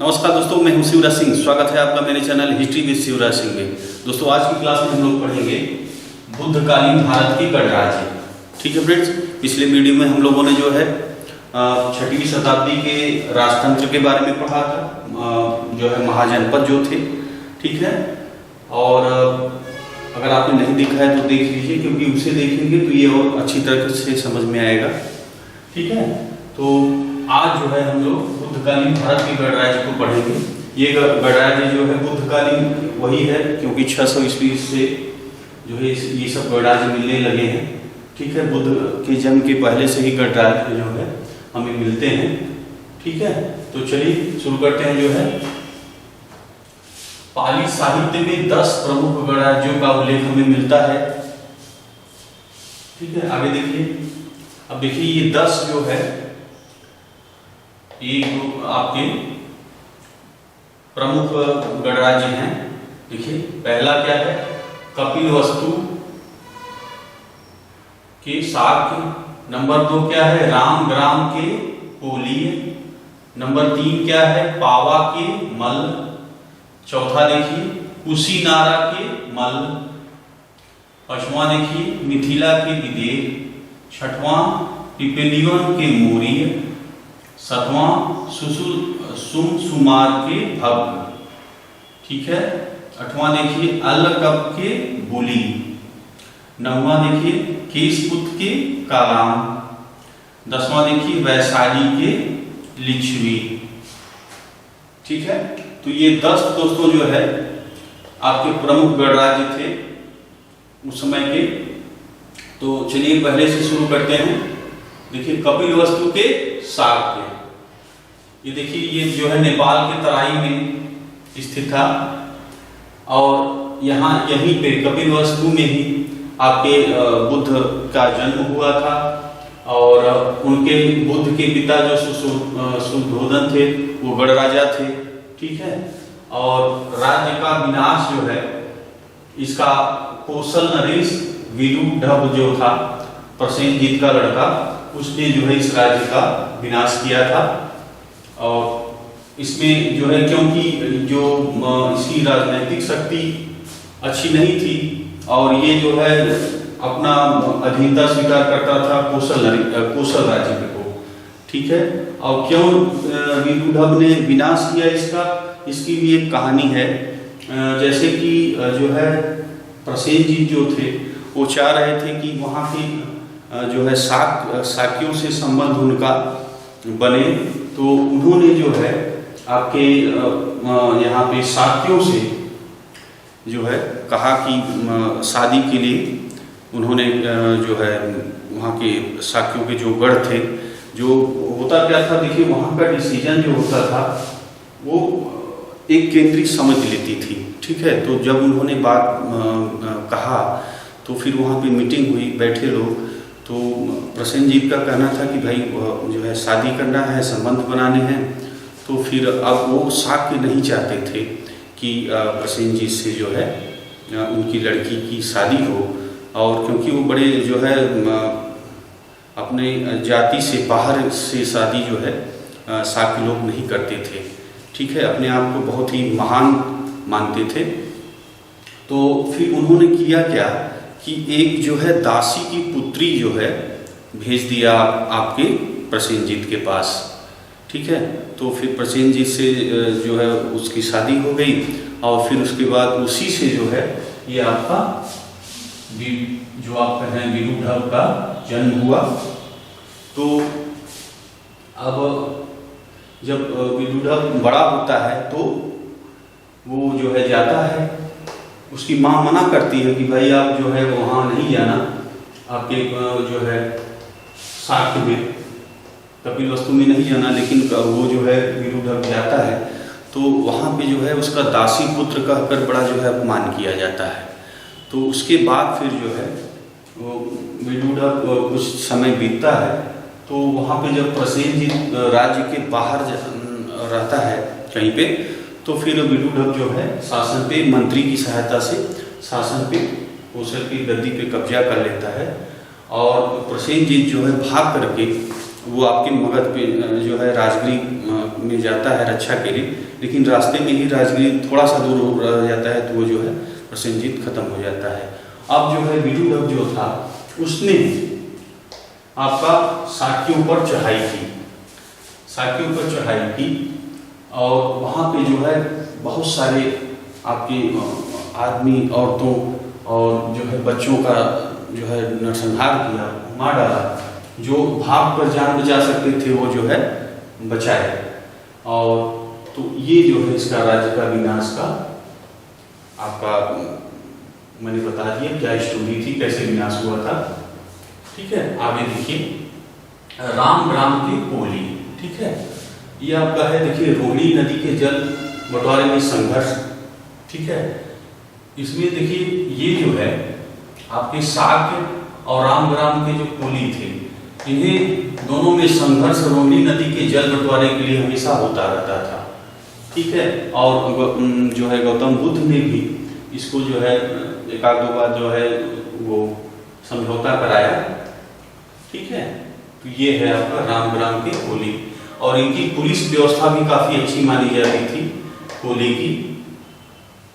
नमस्कार दोस्तों, मैं हूं शिवराज सिंह। स्वागत है आपका मेरे channel history with Shivraj Singh में। दोस्तों आज की क्लास में हम लोग पढ़ेंगे बुद्धकालीन भारत की गणराज्य। ठीक है फ्रेंड्स, पिछले वीडियो में हम लोगों ने जो है 6वीं शताब्दी के राजतंत्र के बारे में पढ़ा था, जो है महाजनपद जो थे। ठीक है, और अगर आपने नहीं देखा है तो देख लीजिए, क्योंकि उसे देखेंगे तो ये और अच्छी तरह से समझ में आएगा। ठीक है, तो आज जो है हम लोग बुद्धकालीन भारत की गणराज्य को पढ़ेंगे। ये गणराज्य जो है बुद्धकालीन वही है, क्योंकि 600 ईस्वी से जो है ये सब गणराज्य मिलने लगे हैं। ठीक है, बुद्ध के जन्म के पहले से ही गणराज्य जो है हमें मिलते हैं। ठीक है, तो चलिए शुरू करते हैं। जो है पाली साहित्य में 10 प्रमुख गणराज्यों का उल्लेख हमें मिलता है। ठीक है, आगे देखिए। अब देखिए ये 10 जो है ये आपके प्रमुख गणराज्य हैं। देखिए पहला क्या है, कपिलवस्तु के शाक्य। नंबर 2 क्या है, रामग्राम के पोलीय। नंबर 3 क्या है, पावा के मल्ल। चौथा देखिए कुशीनारा के मल्ल। पांचवा देखिए मिथिला के विदेह। छठवां पिपलियन के मौर्य। सातवां सुमसुमार के भव्य। ठीक है, आठवां देखिए अलकप के बुली। नौवां देखिए केशपुत्र के कालाम। 10वां देखिए वैशाली के लिच्छवी। ठीक है, तो ये 10 दोस्तों जो है आपके प्रमुख गणराज्य थे उस समय के। तो चलिए पहले से शुरू करते हैं। देखिए कपिलवस्तु के शाक्य, ये देखिए ये जो है नेपाल के तराई में स्थित था, और यहाँ यहीं पे कपिलवस्तु में ही आपके बुद्ध का जन्म हुआ था। और उनके बुद्ध के पिता जो सुधोधन थे वो गणराजा थे। ठीक है, और राज्य का विनाश जो है इसका कौशल नरेश विलुढ़व जो था, प्रसेनजीत का लड़का, उसने जो है इस राज्य का विनाश किया था। और इसमें जो है क्योंकि जो इसकी राजनीतिक शक्ति अच्छी नहीं थी, और ये जो है अपना अधीनता स्वीकार करता था कौशल राज्य को। ठीक है, और क्यों विलुढ़व ने विनाश किया इसकी भी एक कहानी है। जैसे कि जो है प्रसेनजीत जो थे वो चाह रहे थे कि वहाँ की जो है शाक्यों से संबंध उनका बने, तो उन्होंने जो है आपके यहाँ पे शाक्यों से जो है कहा कि शादी के लिए उन्होंने जो है वहाँ के शाक्यों के जो गढ़ थे, जो होता क्या था, देखिए वहाँ का डिसीजन जो होता था वो एक केंद्रीय समिति लेती थी। ठीक है, तो जब उन्होंने बात कहा तो फिर वहाँ पे मीटिंग हुई, बैठे लोग। तो प्रसेनजीत का कहना था कि भाई जो है शादी करना है, संबंध बनाने हैं। तो फिर अब वो शाक्य नहीं चाहते थे कि प्रसेनजीत से जो है उनकी लड़की की शादी हो, और क्योंकि वो बड़े जो है अपने जाति से बाहर से शादी जो है शाक्य लोग नहीं करते थे। ठीक है, अपने आप को बहुत ही महान मानते थे। तो फिर उन्होंने किया क्या कि एक जो है दासी की पुत्री जो है भेज दिया आपके प्रसेनजीत के पास। ठीक है, तो फिर प्रसेनजीत से जो है उसकी शादी हो गई, और फिर उसके बाद उसी से जो है ये आपका जो आप कह रहे हैं विलुढ़व का जन्म हुआ। तो अब जब विलुढ़व बड़ा होता है तो वो जो है जाता है, उसकी माँ मना करती है कि भाई आप जो है वहाँ नहीं जाना, आपके जो है शाक्य में कपिलवस्तु में नहीं जाना। लेकिन वो जो है विलुढ़व जाता है, तो वहाँ पे जो है उसका दासी पुत्र कहकर बड़ा जो है अपमान किया जाता है। तो उसके बाद फिर जो है वो विलुढ़व कुछ समय बीतता है, तो वहाँ पे जब प्रसेनजीत राज्य के बाहर रहता है कहीं पे, तो फिर विलुढ़व जो है शासन पे मंत्री की सहायता से शासन पे कौशल की गद्दी पे कब्जा कर लेता है। और प्रसेनजीत जो है भाग करके वो आपके मगध पे जो है राजगृह में जाता है रक्षा के लिए, लेकिन रास्ते में ही राजगीर थोड़ा सा दूर रह जाता है तो वो जो है प्रसेनजीत खत्म हो जाता है। अब जो है विदुर जो था उसने आपका साक्यों पर चढ़ाई की, साक्यों पर चढ़ाई की और वहाँ पे जो है बहुत सारे आपके आदमी, औरतों और जो है बच्चों का जो है नरसंहार किया, मार डाला। जो भाग कर जान बचा सकते थे वो जो है बचाए। और तो ये जो है इसका राज्य का विनाश का आपका मैंने बता दिया क्या स्टोरी थी, कैसे विनाश हुआ था। ठीक है, आगे देखिए राम ग्राम की पोली। ठीक है, ये आपका है देखिए रोहिणी नदी के जल बंटवारे में संघर्ष। ठीक है, इसमें देखिए ये जो है आपके साक्य और रामग्राम के जो कोली थे, इन्हें दोनों में संघर्ष रोहिणी नदी के जल बंटवारे के लिए हमेशा होता रहता था। ठीक है, और जो है गौतम बुद्ध ने भी इसको जो है एक आध दो बार जो है वो समझौता कराया। ठीक है, तो ये है आपका रामग्राम की कोली। और इनकी पुलिस व्यवस्था भी काफी अच्छी मानी जाती थी कोली की।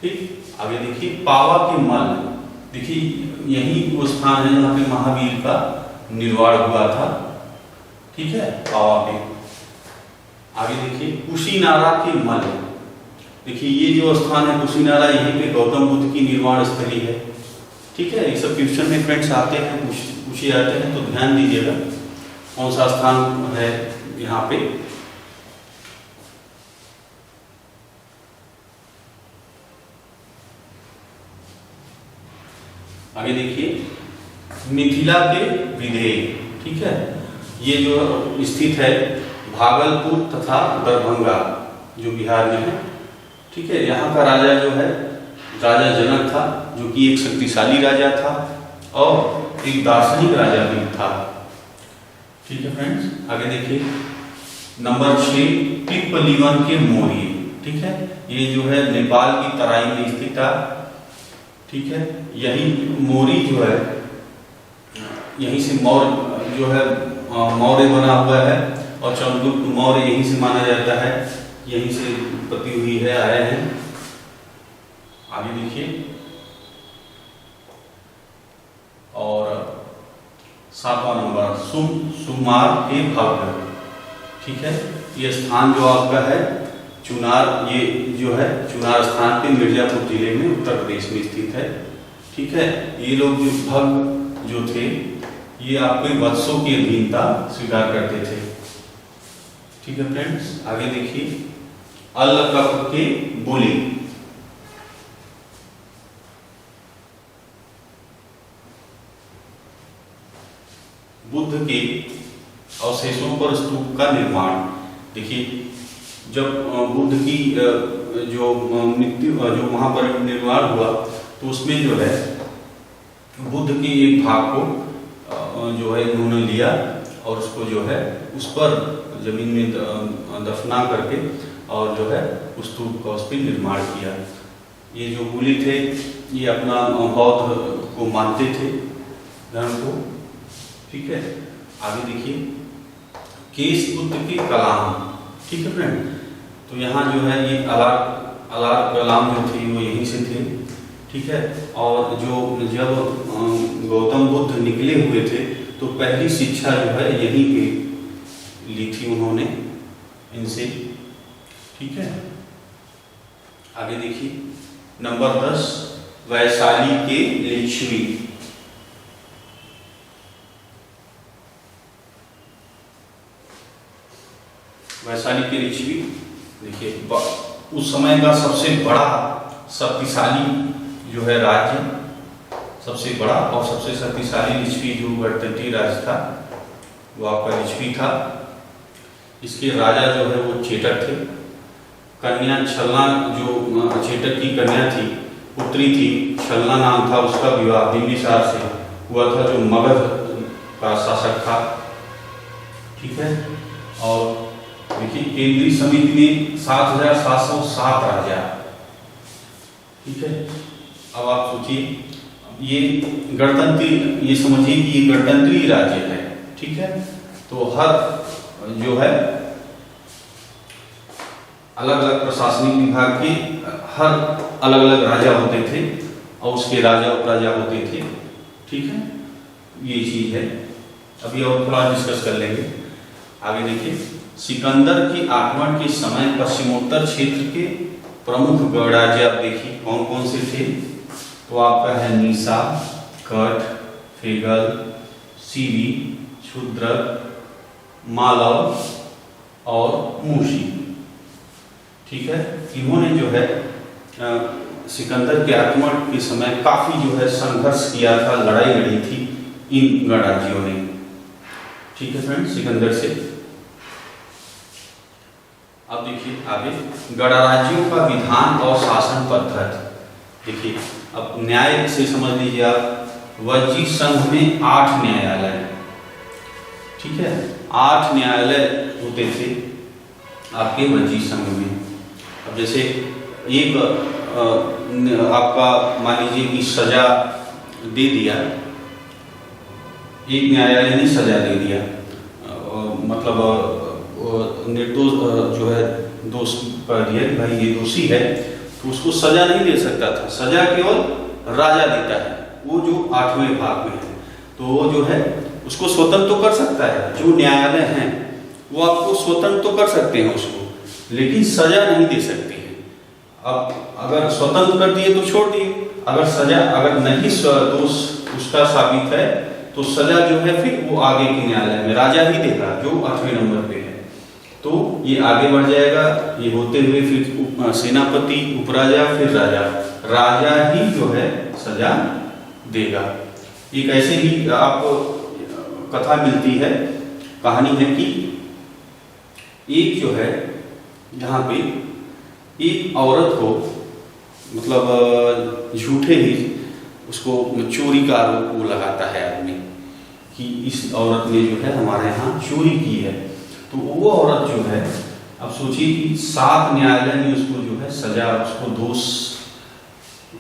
ठीक, आगे देखिए पावा के मल। देखिए यही वो स्थान है जहाँ पे महावीर का निर्वाण हुआ था। ठीक है, पावा पे। आगे देखिए कुशीनारा के मल। देखिए ये जो स्थान है कुशीनारा, यहीं पे गौतम बुद्ध की निर्वाण स्थली है। ठीक है, ये सब क्वेश्चन में फ्रेंड्स आते हैं, पूछे जाते हैं, तो ध्यान दीजिएगा कौन सा स्थान है यहाँ पे। आगे देखिए मिथिला के विदेह। ठीक है, ये जो स्थित है भागलपुर तथा दरभंगा जो बिहार में है। ठीक है, यहाँ का राजा जो है राजा जनक था, जो कि एक शक्तिशाली राजा था और एक दार्शनिक राजा भी था। ठीक है फ्रेंड्स, आगे देखिए नंबर 6 पिपलीवन के मोरी। ठीक है, ये जो है नेपाल की तराई में स्थित था। ठीक है, यही मोरी जो है यहीं से मौर्य जो है मौर्य बना हुआ है और चंद्रगुप्त मौर्य यहीं से माना जाता है, यहीं से उत्पत्ति हुई है, आए हैं। आगे देखिए और 7वां नंबर सुमार के भव्य। ठीक है, ये स्थान जो आपका है चुनार, ये जो है चुनार स्थान पे मिर्जापुर जिले में उत्तर प्रदेश में स्थित है। ठीक है, ये लोग जो भग जो थे ये आपके वत्सों की अधीनता स्वीकार करते थे। ठीक है फ्रेंड्स, आगे देखिए अलकप के बोली। बुद्ध के अवशेषों पर स्तूप का निर्माण। देखिए जब बुद्ध की जो मृत्यु जो वहाँ पर निर्माण हुआ तो उसमें जो है बुद्ध के एक भाग को जो है उन्होंने लिया और उसको जो है उस पर जमीन में दफना करके और जो है उस स्तूप का उस पर निर्माण किया। ये जो मूली थे ये अपना बौद्ध को मानते थे, धर्म को। ठीक है, आगे देखिए केशपुत्र की कलाम। ठीक है फ्रेंड, तो यहाँ जो है ये अलार कलाम जो थे वो यहीं से थे। ठीक है, और जो जब गौतम बुद्ध निकले हुए थे तो पहली शिक्षा जो है यहीं पे ली थी उन्होंने इनसे। ठीक है, आगे देखिए नंबर 10 वैशाली के लिच्छवी। वैशाली के लिच्छवी देखिए उस समय का सबसे बड़ा शक्तिशाली जो है राज्य, सबसे बड़ा और सबसे शक्तिशाली लिच्छवी जो गणतंत्री राज्य था वो आपका लिच्छवी था। इसके राजा जो है वो चेटक थे। कन्या छलना जो चेटक की कन्या थी, पुत्री थी, छलना नाम था उसका, विवाह बिंबिसार से हुआ था जो मगध का शासक था। ठीक है, और देखिए केंद्रीय समिति में 7,707 राजा। ठीक है, अब आप सोचिए ये गणतंत्री, ये समझिए कि ये गणतंत्री राज्य है। ठीक है, तो हर जो है अलग अलग प्रशासनिक विभाग के हर अलग अलग राजा होते थे और उसके राजा उपराजा होते थे। ठीक है, ये चीज है। अभी और थोड़ा डिस्कस कर लेंगे। आगे देखिए, सिकंदर के आक्रमण के समय पश्चिमोत्तर क्षेत्र के प्रमुख गणराज्य आप देखिए कौन कौन से थे। तो आपका है नीसा, कठ, फेगल, सीरी, शूद्रक, मालव और मूशी। ठीक है, इन्होंने जो है सिकंदर के आक्रमण के समय काफी जो है संघर्ष किया था, लड़ाई लड़ी थी इन गणराज्यों ने। ठीक है फ्रेंड, सिकंदर से। अब देखिए आगे, गणराज्यों का विधान और शासन पद्धति। देखिए, अब न्याय से समझ लीजिए आप, वज्जी संघ में 8 न्यायालय। ठीक है, 8 न्यायालय होते थे आपके वज्जी संघ में। अब जैसे एक आपका मान लीजिए कि सजा दे दिया, एक न्यायालय ने सजा दे दिया, मतलब निर्दोष जो है दोष कर दिया कि भाई ये दोषी है, तो उसको सजा नहीं दे सकता था। सजा केवल राजा देता है, वो जो 8वें भाग में है। तो वो जो है उसको स्वतंत्र तो कर सकता है, जो न्यायालय हैं वो आपको स्वतंत्र तो कर सकते हैं उसको, लेकिन सजा नहीं दे सकते हैं। अब अगर स्वतंत्र कर दिए तो छोड़ दिए, अगर सजा अगर नहीं दोष उसका साबित है तो सजा जो है फिर वो आगे के न्यायालय में राजा ही देगा, जो 8वें नंबर पे है। तो ये आगे बढ़ जाएगा, ये होते हुए फिर सेनापति, उपराजा, फिर राजा। राजा ही जो है सजा देगा। एक ऐसे ही आपको कथा मिलती है, कहानी है कि एक जो है यहाँ पे एक औरत को मतलब झूठे ही उसको चोरी का आरोप वो लगाता है आदमी कि इस औरत ने जो है हमारे यहाँ चोरी की है। तो वो औरत जो है, अब सोचिए कि 7 न्यायालय ने उसको जो है सजा, उसको दोष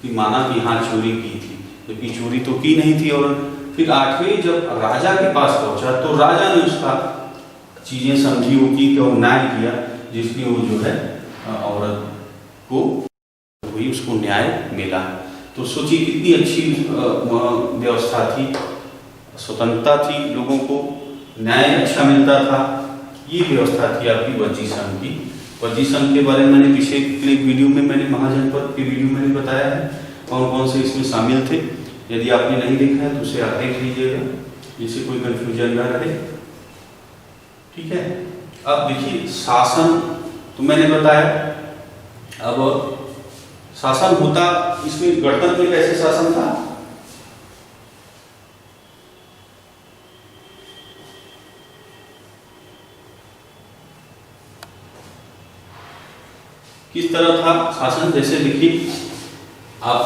की माना कि हाँ चोरी की थी, जबकि चोरी तो की नहीं थी औरत। फिर 8वें जब राजा के पास पहुंचा तो राजा ने उसका चीजें समझी, वो की और न्याय किया, जिसकी वो जो है औरत को हुई, उसको न्याय मिला। तो सोचिए कितनी अच्छी व्यवस्था थी, स्वतंत्रता थी, लोगों को न्याय अच्छा मिलता था। ये व्यवस्था थी आपकी वज्जी संघ की। वज्जी संघ के बारे में मैंने पिछले वीडियो में, मैंने महाजनपद के वीडियो में बताया है कौन कौन से इसमें शामिल थे। यदि आपने नहीं देखा है तो उसे आप देख लीजिएगा, जिससे कोई कंफ्यूजन ना रहे। ठीक है, अब देखिए शासन तो मैंने बताया। अब शासन होता, इसमें गणतंत्र में कैसे शासन था? किस तरह था शासन? जैसे देखिए आप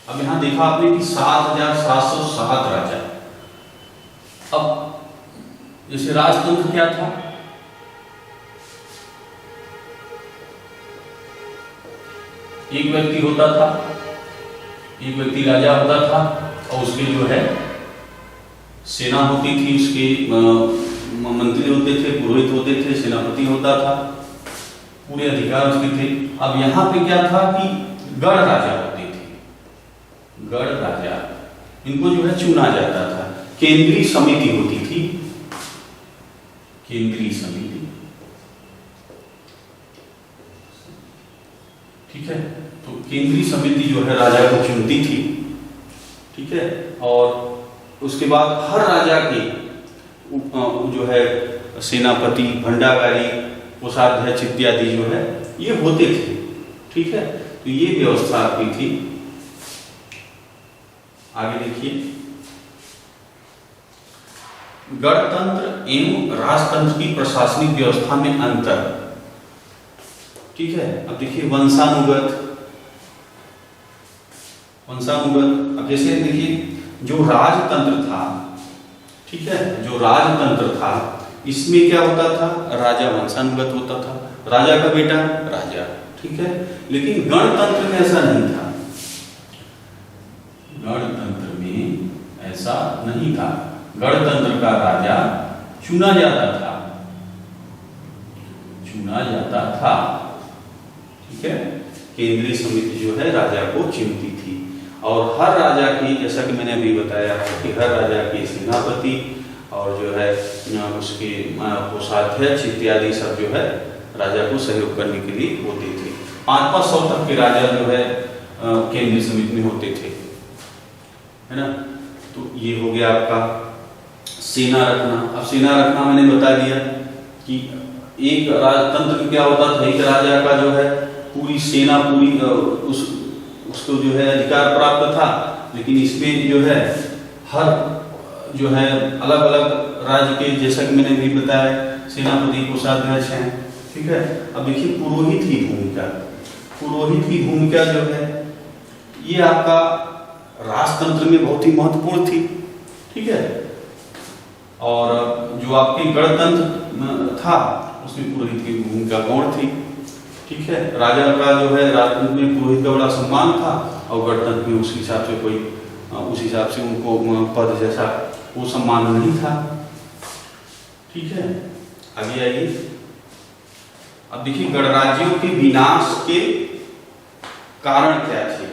अब यहां देखा आपने कि 7,707 राजा। अब जैसे राजतंत्र क्या था? एक व्यक्ति होता था, एक व्यक्ति राजा होता था और उसके जो है सेना होती थी, उसके मंत्री होते थे, पुरोहित होते थे, सेनापति होता था, पूरे अधिकार उसके थे। अब यहाँ पे क्या था कि गण राजा होते थे, गण राजा, इनको जो है चुना जाता था। केंद्रीय समिति होती थी, केंद्रीय समिति। ठीक है, तो केंद्रीय समिति जो है राजा को चुनती थी। ठीक है, और उसके बाद हर राजा के जो है सेनापति, भंडागारी, कोषाध्यक्ष इत्यादि जो है ये होते थे। ठीक है, तो ये व्यवस्था आपकी थी। आगे देखिए, गणतंत्र एवं राजतंत्र की प्रशासनिक व्यवस्था में अंतर। ठीक है, अब देखिए वंशानुगत। अब जैसे देखिए जो राजतंत्र था, ठीक है, जो राजतंत्र था इसमें क्या होता था? राजा वंशानुगत होता था, राजा का बेटा राजा। ठीक है, लेकिन गणतंत्र में ऐसा नहीं था। गणतंत्र में ऐसा नहीं था। गणतंत्र का राजा चुना जाता था, चुना जाता था। ठीक है, केंद्रीय समिति जो है राजा को चुनती थी और हर राजा की, जैसा कि मैंने अभी बताया कि हर राजा के सेनापति और जो है उसके कोषाध्यक्ष इत्यादि सब जो है राजा को सहयोग करने के लिए होते थे। 500 तक के राजा जो है केंद्रीय समिति में होते थे, है ना। तो ये हो गया आपका सेना रखना। अब सेना रखना मैंने बता दिया कि एक राजतंत्र में क्या होता था, एक राजा का जो है पूरी सेना पूरी उसको जो है अधिकार प्राप्त था, लेकिन इसमें जो है हर जो है अलग अलग राज्य के, जैसा कि मैंने भी बताया, सेनापति कोषाध्यक्ष हैं। ठीक है, अब देखिए पुरोहित की भूमिका, पुरोहित की भूमिका जो है ये आपका राजतंत्र में बहुत ही महत्वपूर्ण थी। ठीक है, और जो आपके गणतंत्र था उसमें पुरोहित की भूमिका गौण थी। ठीक है, राजा का जो है राजतंत्र में पुरोहित का बड़ा सम्मान था और गणतंत्र में उस हिसाब से कोई उस हिसाब से उनको पद जैसा वो सम्मान नहीं था। ठीक है, आगे आइए। अब देखिए गणराज्यों के विनाश के कारण क्या थे,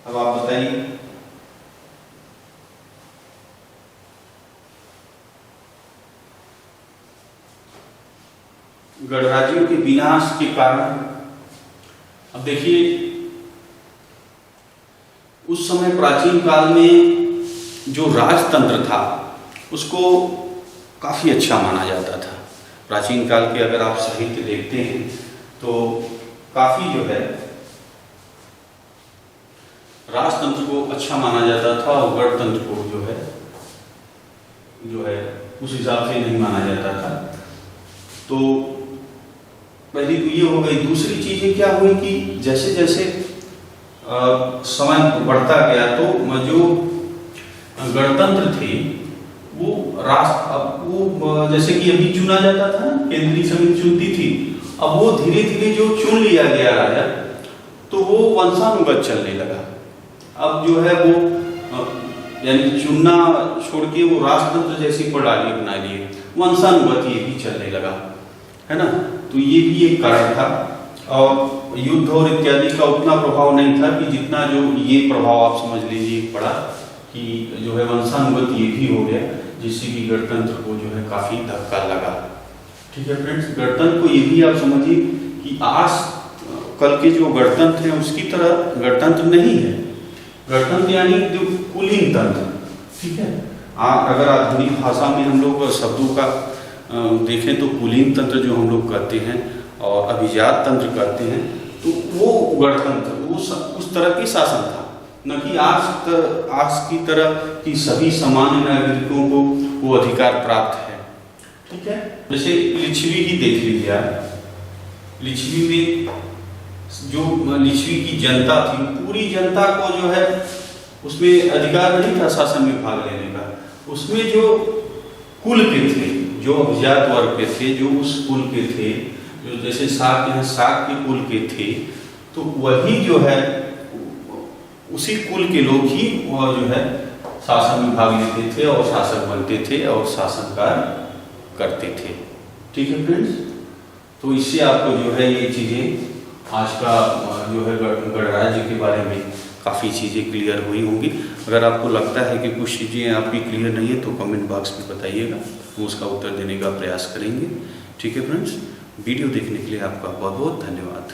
अब आप बताइए। गणराज्यों के विनाश के कारण, अब देखिए उस समय प्राचीन काल में जो राजतंत्र था उसको काफी अच्छा माना जाता था। प्राचीन काल के अगर आप साहित्य देखते हैं तो काफी जो है राजतंत्र को अच्छा माना जाता था और गणतंत्र को जो है उस हिसाब से नहीं माना जाता था। तो पहली तो ये हो गई। दूसरी चीजें क्या हुई कि जैसे जैसे समय बढ़ता गया तो जो गणतंत्र थे वो वो जैसे कि अभी चुना जाता था, केंद्रीय समिति चुनती थी, अब वो धीरे धीरे जो चुन लिया गया राजा तो वो वंशानुगत चलने लगा। अब जो है वो यानी चुनना छोड़ के वो राजतंत्र जैसी प्रणाली बना लिए, वंशानुगत ये भी चलने लगा, है ना। तो ये भी एक कारण था और युद्ध और इत्यादि का उतना प्रभाव नहीं था कि जितना जो ये प्रभाव आप समझ लीजिए पड़ा कि जो है वंशानुगत ये भी हो गया, जिससे कि गणतंत्र को जो है काफी धक्का लगा। ठीक है फ्रेंड्स, गणतंत्र को ये भी आप समझिए कि आज कल के जो गणतंत्र है उसकी तरह गणतंत्र नहीं है। गणतंत्र यानी जो कुलीन तंत्र। ठीक है, अगर आधुनिक भाषा में हम लोग शब्दों का देखें तो कुलीन तंत्र जो हम लोग कहते हैं और अभिजात तंत्र कहते हैं, तो वो गणतंत्र वो उस तरह की शासन था, न कि आज की तरह कि सभी सामान्य नागरिकों को वो अधिकार प्राप्त है। ठीक है, जैसे लिच्छवी ही देख लीजिए आप। लिच्छवी में जो लिच्छवी की जनता थी, पूरी जनता को जो है उसमें अधिकार नहीं था शासन में भाग लेने का। उसमें जो कुल के थे, जो अभिजात वर्ग के थे, जो उस कुल के थे, जो जैसे शाक के कुल के थे, तो वही जो है उसी कुल के लोग ही वो जो है शासन में भाग लेते थे और शासक बनते थे और शासन कार्य करते थे। ठीक है फ्रेंड्स, तो इससे आपको जो है ये चीजें आज का जो है गणराज्य के बारे में काफ़ी चीज़ें क्लियर हुई होंगी। अगर आपको लगता है कि कुछ चीज़ें आपकी क्लियर नहीं है तो कमेंट बॉक्स में बताइएगा, हम उसका उत्तर देने का प्रयास करेंगे। ठीक है फ्रेंड्स, वीडियो देखने के लिए आपका बहुत बहुत धन्यवाद।